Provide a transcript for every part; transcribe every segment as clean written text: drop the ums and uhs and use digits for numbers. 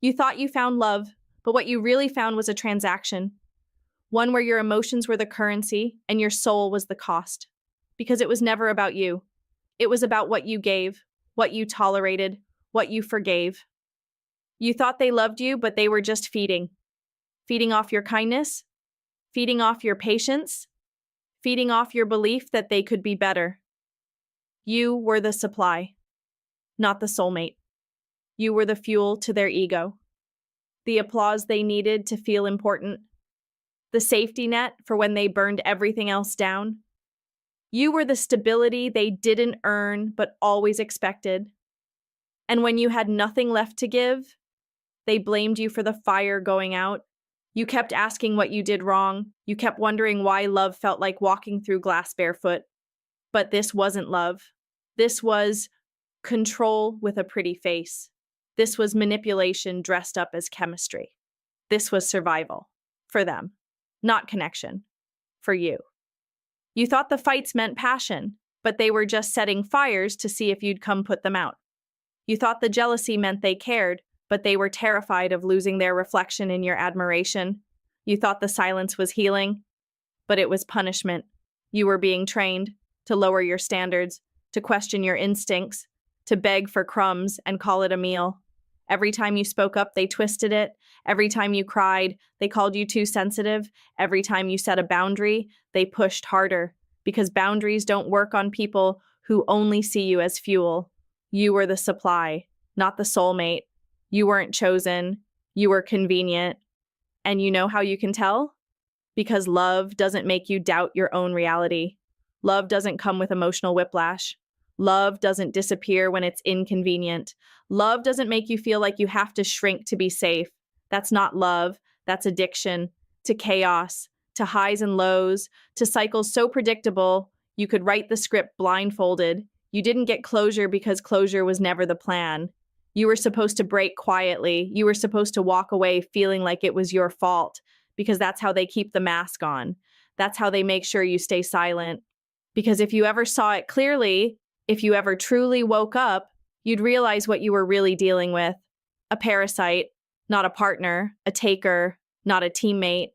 You thought you found love, but what you really found was a transaction. One where your emotions were the currency and your soul was the cost. Because it was never about you. It was about what you gave, what you tolerated, what you forgave. You thought they loved you, but they were just feeding. Feeding off your kindness, feeding off your patience, feeding off your belief that they could be better. You were the supply, not the soulmate. You were the fuel to their ego, the applause they needed to feel important, the safety net for when they burned everything else down. You were the stability they didn't earn but always expected. And when you had nothing left to give, they blamed you for the fire going out. You kept asking what you did wrong. You kept wondering why love felt like walking through glass barefoot. But this wasn't love. This was control with a pretty face. This was manipulation dressed up as chemistry. This was survival. For them. Not connection. For you. You thought the fights meant passion, but they were just setting fires to see if you'd come put them out. You thought the jealousy meant they cared, but they were terrified of losing their reflection in your admiration. You thought the silence was healing, but it was punishment. You were being trained to lower your standards, to question your instincts, to beg for crumbs and call it a meal. Every time you spoke up, they twisted it. Every time you cried, they called you too sensitive. Every time you set a boundary, they pushed harder. Because boundaries don't work on people who only see you as fuel. You were the supply, not the soulmate. You weren't chosen. You were convenient. And you know how you can tell? Because love doesn't make you doubt your own reality. Love doesn't come with emotional whiplash. Love doesn't disappear when it's inconvenient. Love doesn't make you feel like you have to shrink to be safe. That's not love. That's addiction to chaos, to highs and lows, to cycles so predictable you could write the script blindfolded. You didn't get closure because closure was never the plan. You were supposed to break quietly. You were supposed to walk away feeling like it was your fault because that's how they keep the mask on. That's how they make sure you stay silent. Because if you ever saw it clearly, if you ever truly woke up, you'd realize what you were really dealing with. A parasite, not a partner, a taker, not a teammate.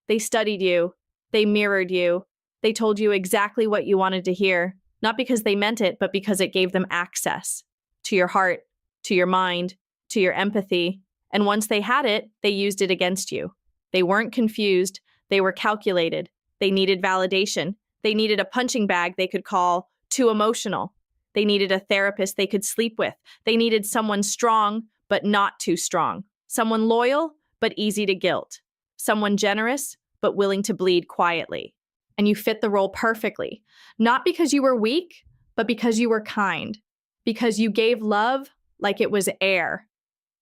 They studied you. They mirrored you. They told you exactly what you wanted to hear, not because they meant it, but because it gave them access to your heart, to your mind, to your empathy. And once they had it, they used it against you. They weren't confused. They were calculated. They needed validation. They needed a punching bag they could call too emotional. They needed a therapist they could sleep with. They needed someone strong, but not too strong. Someone loyal, but easy to guilt. Someone generous, but willing to bleed quietly. And you fit the role perfectly. Not because you were weak, but because you were kind. Because you gave love like it was air.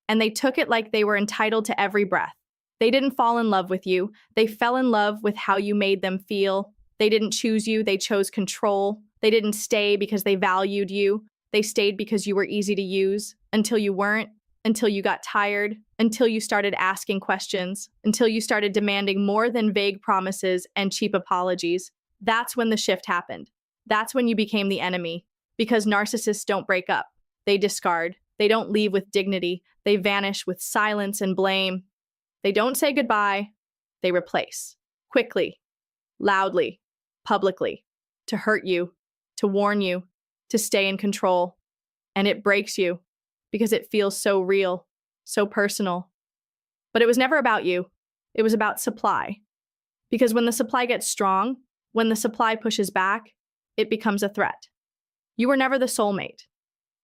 And they took it like they were entitled to every breath. They didn't fall in love with you. They fell in love with how you made them feel. They didn't choose you. They chose control. They didn't stay because they valued you. They stayed because you were easy to use, until you weren't, until you got tired, until you started asking questions, until you started demanding more than vague promises and cheap apologies. That's when the shift happened. That's when you became the enemy. Because narcissists don't break up. They discard. They don't leave with dignity. They vanish with silence and blame. They don't say goodbye. They replace. Quickly, loudly, publicly, to hurt you, to warn you, to stay in control. And it breaks you because it feels so real, so personal. But it was never about you. It was about supply. Because when the supply gets strong, when the supply pushes back, it becomes a threat. You were never the soulmate.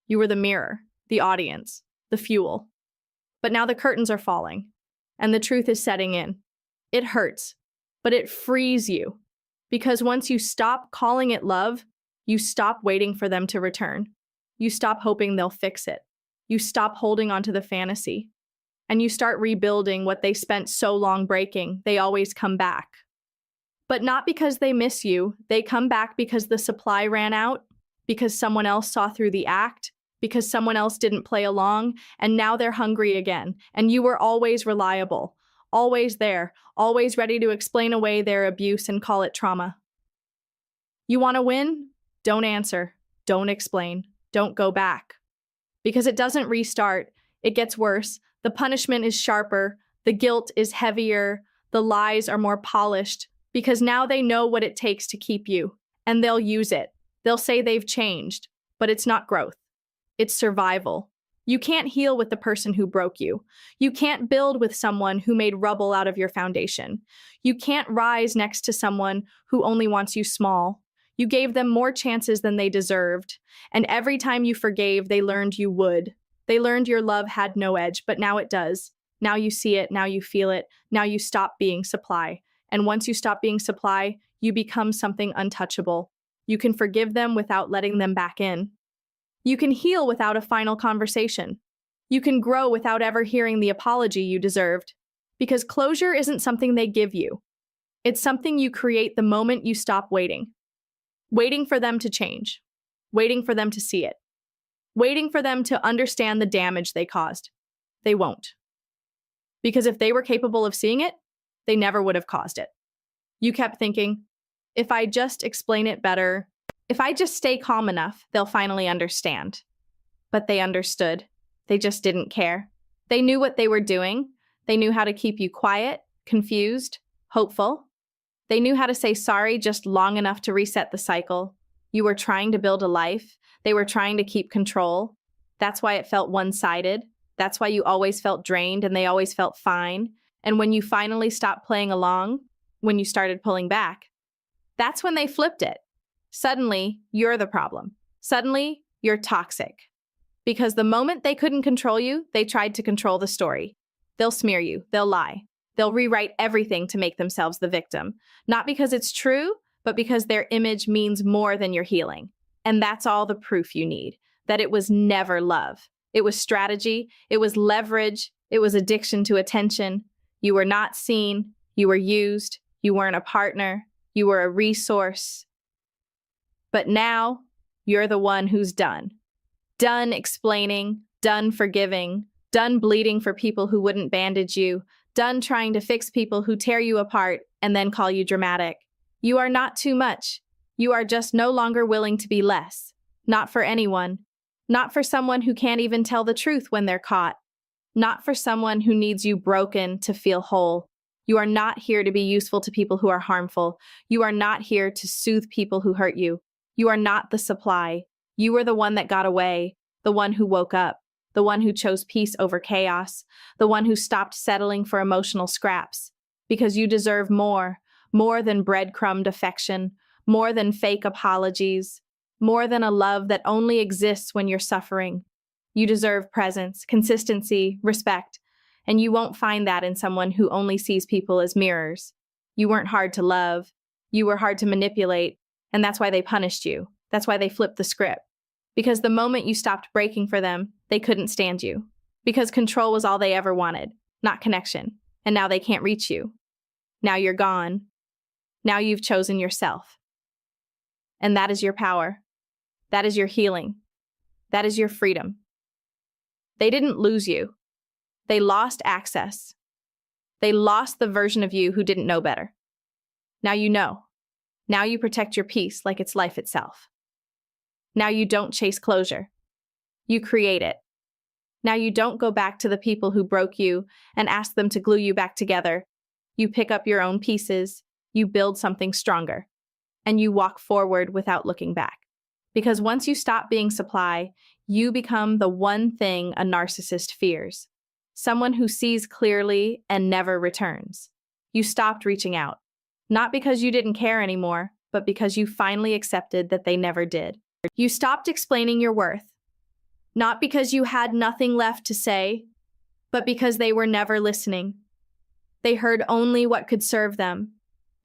You were the mirror, the audience, the fuel. But now the curtains are falling, and the truth is setting in. It hurts, but it frees you. Because once you stop calling it love, you stop waiting for them to return. You stop hoping they'll fix it. You stop holding onto the fantasy. And you start rebuilding what they spent so long breaking. They always come back. But not because they miss you. They come back because the supply ran out, because someone else saw through the act, because someone else didn't play along, and now they're hungry again. And you were always reliable, always there, always ready to explain away their abuse and call it trauma. You want to win? Don't answer. Don't explain. Don't go back. Because it doesn't restart. It gets worse. The punishment is sharper, the guilt is heavier, the lies are more polished, because now they know what it takes to keep you, and they'll use it. They'll say they've changed, but it's not growth. It's survival. You can't heal with the person who broke you. You can't build with someone who made rubble out of your foundation. You can't rise next to someone who only wants you small. You gave them more chances than they deserved, and every time you forgave, they learned you would. They learned your love had no edge, but now it does. Now you see it, now you feel it, now you stop being supply. And once you stop being supply, you become something untouchable. You can forgive them without letting them back in. You can heal without a final conversation. You can grow without ever hearing the apology you deserved. Because closure isn't something they give you. It's something you create the moment you stop waiting. Waiting for them to change. Waiting for them to see it. Waiting for them to understand the damage they caused. They won't. Because if they were capable of seeing it, they never would have caused it. You kept thinking, if I just explain it better, if I just stay calm enough, they'll finally understand. But they understood. They just didn't care. They knew what they were doing. They knew how to keep you quiet, confused, hopeful. They knew how to say sorry just long enough to reset the cycle. You were trying to build a life. They were trying to keep control. That's why it felt one-sided. That's why you always felt drained and they always felt fine. And when you finally stopped playing along, when you started pulling back, that's when they flipped it. Suddenly, you're the problem. Suddenly, you're toxic. Because the moment they couldn't control you, they tried to control the story. They'll smear you. They'll lie. They'll rewrite everything to make themselves the victim. Not because it's true, but because their image means more than your healing. And that's all the proof you need, that it was never love. It was strategy. It was leverage. It was addiction to attention. You were not seen. You were used. You weren't a partner. You were a resource. But now, you're the one who's done. Done explaining, done forgiving, done bleeding for people who wouldn't bandage you, done trying to fix people who tear you apart and then call you dramatic. You are not too much. You are just no longer willing to be less. Not for anyone. Not for someone who can't even tell the truth when they're caught. Not for someone who needs you broken to feel whole. You are not here to be useful to people who are harmful. You are not here to soothe people who hurt you. You are not the supply. You were the one that got away, the one who woke up, the one who chose peace over chaos, the one who stopped settling for emotional scraps. Because you deserve more than breadcrumbed affection, more than fake apologies, more than a love that only exists when you're suffering. You deserve presence, consistency, respect, and you won't find that in someone who only sees people as mirrors. You weren't hard to love. You were hard to manipulate. And that's why they punished you. That's why they flipped the script. Because the moment you stopped breaking for them, they couldn't stand you. Because control was all they ever wanted, not connection. And now they can't reach you. Now you're gone. Now you've chosen yourself. And that is your power. That is your healing. That is your freedom. They didn't lose you. They lost access. They lost the version of you who didn't know better. Now you know. Now you protect your peace like it's life itself. Now you don't chase closure. You create it. Now you don't go back to the people who broke you and ask them to glue you back together. You pick up your own pieces, you build something stronger, and you walk forward without looking back. Because once you stop being supply, you become the one thing a narcissist fears. Someone who sees clearly and never returns. You stopped reaching out. Not because you didn't care anymore, but because you finally accepted that they never did. You stopped explaining your worth. Not because you had nothing left to say, but because they were never listening. They heard only what could serve them,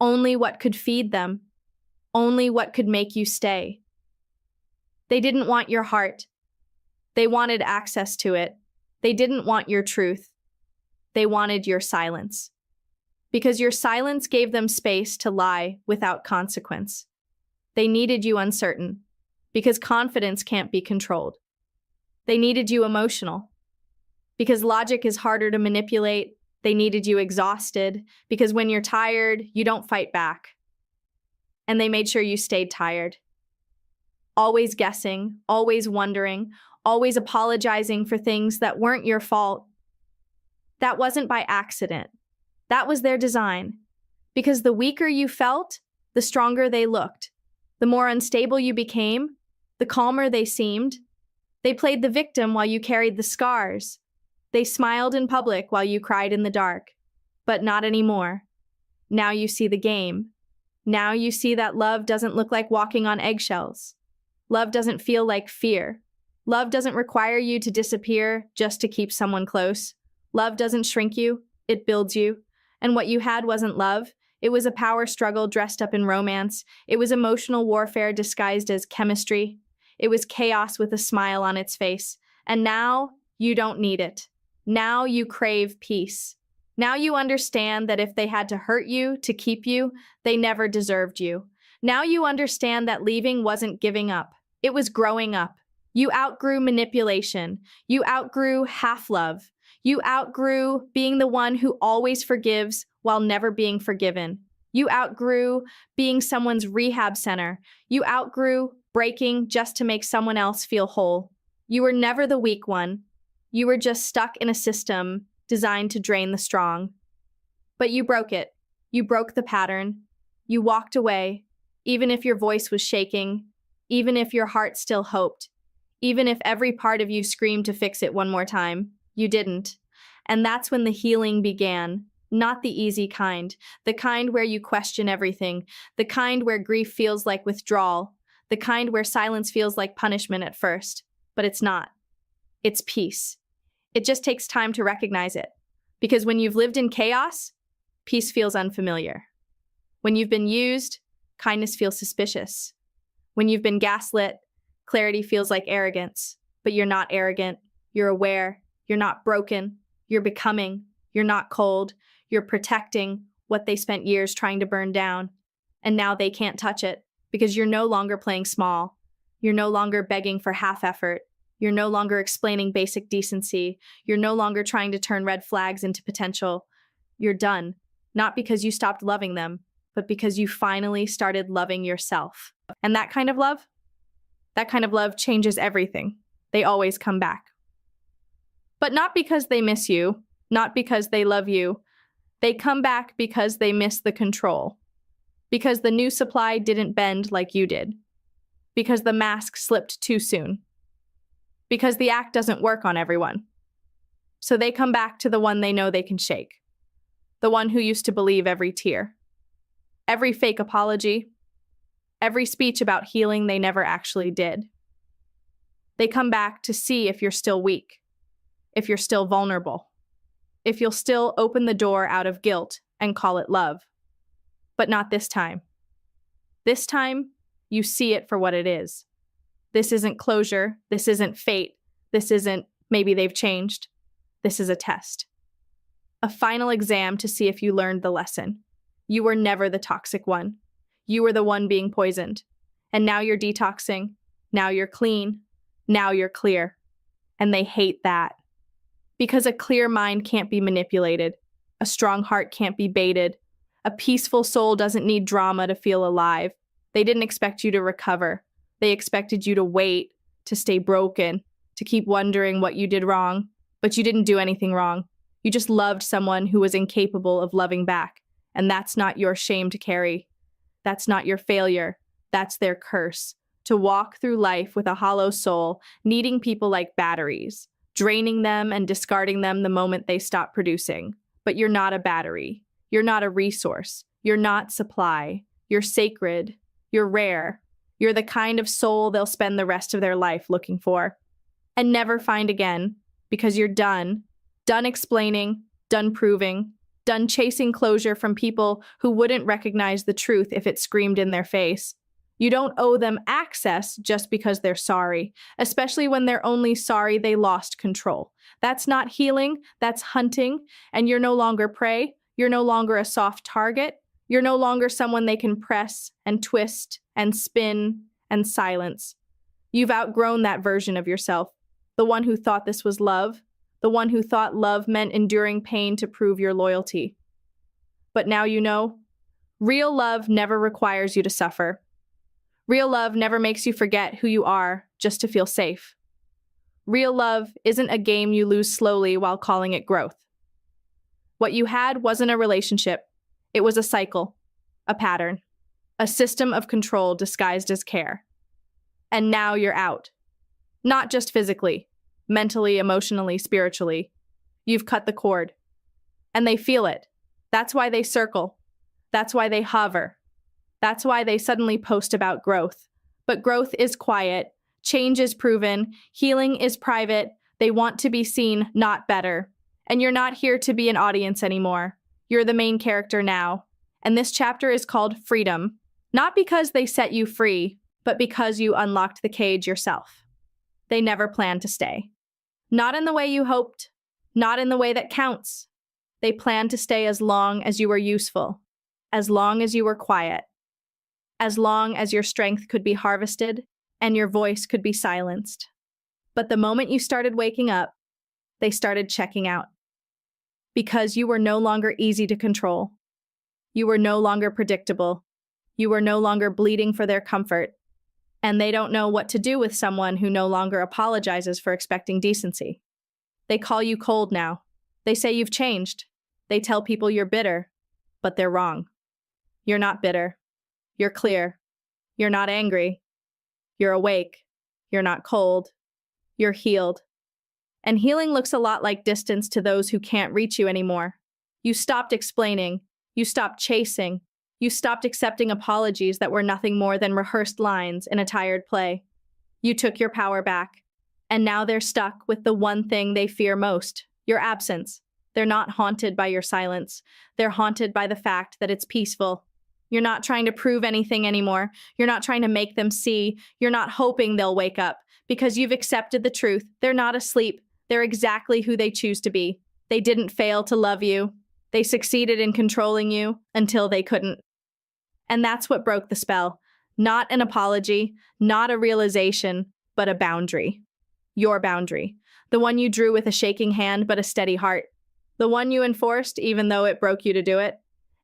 only what could feed them, only what could make you stay. They didn't want your heart. They wanted access to it. They didn't want your truth. They wanted your silence. Because your silence gave them space to lie without consequence. They needed you uncertain, because confidence can't be controlled. They needed you emotional, because logic is harder to manipulate. They needed you exhausted, because when you're tired, you don't fight back. And they made sure you stayed tired. Always guessing, always wondering, always apologizing for things that weren't your fault. That wasn't by accident. That was their design. Because the weaker you felt, the stronger they looked. The more unstable you became, the calmer they seemed. They played the victim while you carried the scars. They smiled in public while you cried in the dark. But not anymore. Now you see the game. Now you see that love doesn't look like walking on eggshells. Love doesn't feel like fear. Love doesn't require you to disappear just to keep someone close. Love doesn't shrink you, it builds you. And what you had wasn't love. It was a power struggle dressed up in romance. It was emotional warfare disguised as chemistry. It was chaos with a smile on its face. And now you don't need it. Now you crave peace. Now you understand that if they had to hurt you to keep you, they never deserved you. Now you understand that leaving wasn't giving up. It was growing up. You outgrew manipulation. You outgrew half-love. You outgrew being the one who always forgives while never being forgiven. You outgrew being someone's rehab center. You outgrew breaking just to make someone else feel whole. You were never the weak one. You were just stuck in a system designed to drain the strong. But you broke it. You broke the pattern. You walked away, even if your voice was shaking, even if your heart still hoped, even if every part of you screamed to fix it one more time. You didn't. And that's when the healing began. Not the easy kind, the kind where you question everything, the kind where grief feels like withdrawal, the kind where silence feels like punishment at first. But it's not. It's peace. It just takes time to recognize it. Because when you've lived in chaos, peace feels unfamiliar. When you've been used, kindness feels suspicious. When you've been gaslit, clarity feels like arrogance. But you're not arrogant. You're aware. You're not broken. You're becoming. You're not cold. You're protecting what they spent years trying to burn down. And now they can't touch it because you're no longer playing small. You're no longer begging for half effort. You're no longer explaining basic decency. You're no longer trying to turn red flags into potential. You're done. Not because you stopped loving them, but because you finally started loving yourself. And that kind of love changes everything. They always come back. But not because they miss you, not because they love you. They come back because they miss the control. Because the new supply didn't bend like you did. Because the mask slipped too soon. Because the act doesn't work on everyone. So they come back to the one they know they can shake. The one who used to believe every tear. Every fake apology. Every speech about healing they never actually did. They come back to see if you're still weak. If you're still vulnerable. If you'll still open the door out of guilt and call it love. But not this time. This time, you see it for what it is. This isn't closure. This isn't fate. This isn't maybe they've changed. This is a test. A final exam to see if you learned the lesson. You were never the toxic one. You were the one being poisoned. And now you're detoxing. Now you're clean. Now you're clear. And they hate that. Because a clear mind can't be manipulated. A strong heart can't be baited. A peaceful soul doesn't need drama to feel alive. They didn't expect you to recover. They expected you to wait, to stay broken, to keep wondering what you did wrong. But you didn't do anything wrong. You just loved someone who was incapable of loving back. And that's not your shame to carry. That's not your failure. That's their curse. To walk through life with a hollow soul, needing people like batteries, draining them and discarding them the moment they stop producing. But you're not a battery. You're not a resource. You're not supply. You're sacred. You're rare. You're the kind of soul they'll spend the rest of their life looking for. And never find again, because you're done. Done explaining, done proving, done chasing closure from people who wouldn't recognize the truth if it screamed in their face. You don't owe them access just because they're sorry, especially when they're only sorry they lost control. That's not healing, that's hunting, and you're no longer prey. You're no longer a soft target. You're no longer someone they can press and twist and spin and silence. You've outgrown that version of yourself, the one who thought this was love, the one who thought love meant enduring pain to prove your loyalty. But now you know, real love never requires you to suffer. Real love never makes you forget who you are just to feel safe. Real love isn't a game you lose slowly while calling it growth. What you had wasn't a relationship. It was a cycle, a pattern, a system of control disguised as care. And now you're out. Not just physically, mentally, emotionally, spiritually. You've cut the cord. And they feel it. That's why they circle. That's why they hover. That's why they suddenly post about growth. But growth is quiet. Change is proven. Healing is private. They want to be seen, not better. And you're not here to be an audience anymore. You're the main character now. And this chapter is called Freedom. Not because they set you free, but because you unlocked the cage yourself. They never planned to stay. Not in the way you hoped. Not in the way that counts. They planned to stay as long as you were useful. As long as you were quiet. As long as your strength could be harvested and your voice could be silenced. But the moment you started waking up, they started checking out. Because you were no longer easy to control. You were no longer predictable. You were no longer bleeding for their comfort. And they don't know what to do with someone who no longer apologizes for expecting decency. They call you cold now. They say you've changed. They tell people you're bitter. But they're wrong. You're not bitter. You're clear. You're not angry. You're awake. You're not cold. You're healed. And healing looks a lot like distance to those who can't reach you anymore. You stopped explaining. You stopped chasing. You stopped accepting apologies that were nothing more than rehearsed lines in a tired play. You took your power back. And now they're stuck with the one thing they fear most, your absence. They're not haunted by your silence. They're haunted by the fact that it's peaceful. You're not trying to prove anything anymore. You're not trying to make them see. You're not hoping they'll wake up because you've accepted the truth. They're not asleep. They're exactly who they choose to be. They didn't fail to love you. They succeeded in controlling you until they couldn't. And that's what broke the spell. Not an apology, not a realization, but a boundary. Your boundary. The one you drew with a shaking hand but a steady heart. The one you enforced even though it broke you to do it.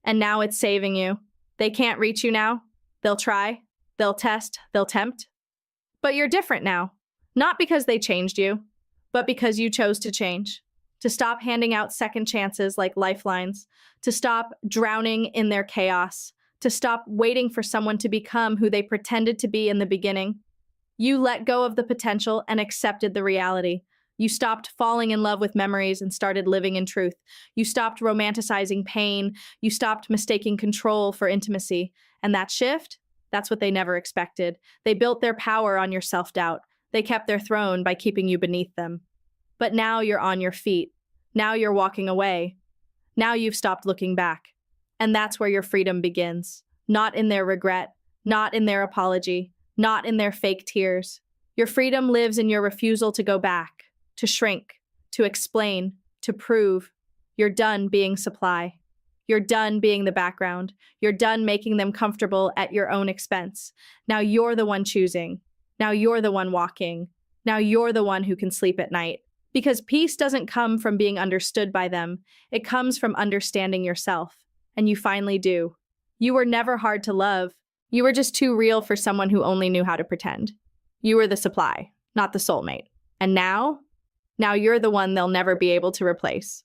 And now it's saving you. They can't reach you now. They'll try. They'll test. They'll tempt. But you're different now. Not because they changed you, but because you chose to change. To stop handing out second chances like lifelines. To stop drowning in their chaos. To stop waiting for someone to become who they pretended to be in the beginning. You let go of the potential and accepted the reality. You stopped falling in love with memories and started living in truth. You stopped romanticizing pain. You stopped mistaking control for intimacy. And that shift, that's what they never expected. They built their power on your self-doubt. They kept their throne by keeping you beneath them. But now you're on your feet. Now you're walking away. Now you've stopped looking back. And that's where your freedom begins. Not in their regret, not in their apology, not in their fake tears. Your freedom lives in your refusal to go back, to shrink, to explain, to prove. You're done being supply. You're done being the background. You're done making them comfortable at your own expense. Now you're the one choosing. Now you're the one walking. Now you're the one who can sleep at night. Because peace doesn't come from being understood by them. It comes from understanding yourself. And you finally do. You were never hard to love. You were just too real for someone who only knew how to pretend. You were the supply, not the soulmate. And now you're the one they'll never be able to replace.